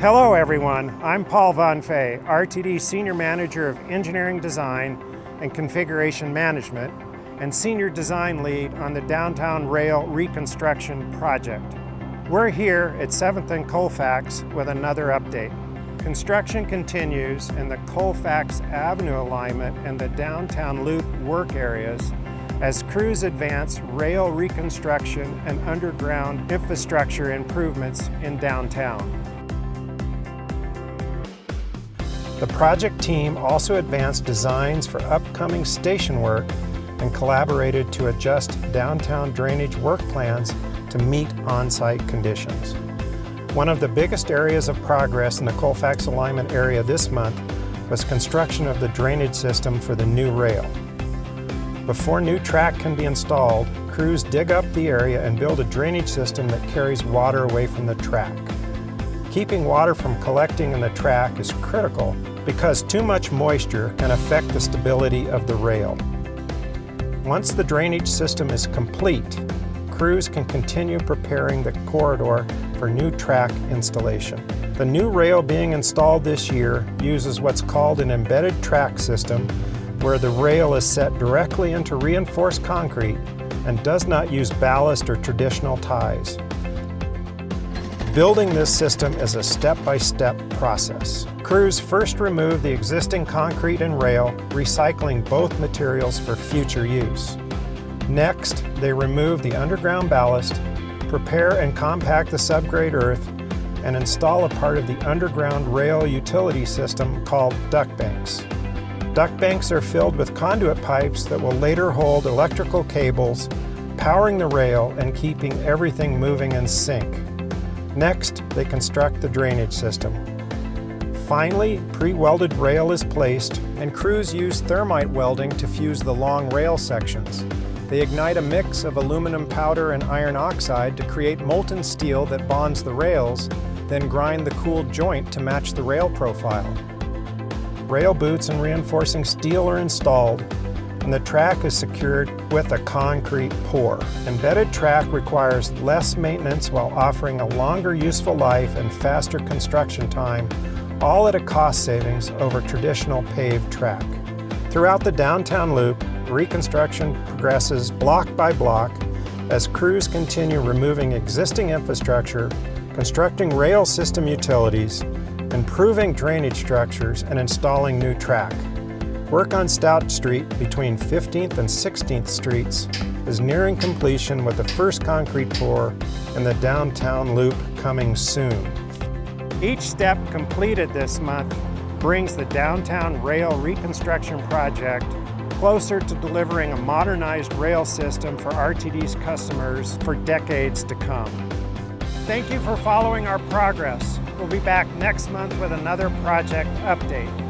Hello everyone, I'm Paul Von Fay, RTD Senior Manager of Engineering Design and Configuration Management and Senior Design Lead on the Downtown Rail Reconstruction Project. We're here at 7th and Colfax with another update. Construction continues in the Colfax Avenue alignment and the downtown loop work areas as crews advance rail reconstruction and underground infrastructure improvements in downtown. The project team also advanced designs for upcoming station work and collaborated to adjust downtown drainage work plans to meet on-site conditions. One of the biggest areas of progress in the Colfax alignment area this month was construction of the drainage system for the new rail. Before new track can be installed, crews dig up the area and build a drainage system that carries water away from the track. Keeping water from collecting in the track is critical because too much moisture can affect the stability of the rail. Once the drainage system is complete, crews can continue preparing the corridor for new track installation. The new rail being installed this year uses what's called an embedded track system, where the rail is set directly into reinforced concrete and does not use ballast or traditional ties. Building this system is a step-by-step process. Crews first remove the existing concrete and rail, recycling both materials for future use. Next, they remove the underground ballast, prepare and compact the subgrade earth, and install a part of the underground rail utility system called duct banks. Duct banks are filled with conduit pipes that will later hold electrical cables, powering the rail and keeping everything moving in sync. Next, they construct the drainage system. Finally, pre-welded rail is placed, and crews use thermite welding to fuse the long rail sections. They ignite a mix of aluminum powder and iron oxide to create molten steel that bonds the rails, then grind the cooled joint to match the rail profile. Rail boots and reinforcing steel are installed, and the track is secured with a concrete pour. Embedded track requires less maintenance while offering a longer useful life and faster construction time, all at a cost savings over traditional paved track. Throughout the downtown loop, reconstruction progresses block by block as crews continue removing existing infrastructure, constructing rail system utilities, improving drainage structures, and installing new track. Work on Stout Street between 15th and 16th Streets is nearing completion with the first concrete pour and the downtown loop coming soon. Each step completed this month brings the downtown rail reconstruction project closer to delivering a modernized rail system for RTD's customers for decades to come. Thank you for following our progress. We'll be back next month with another project update.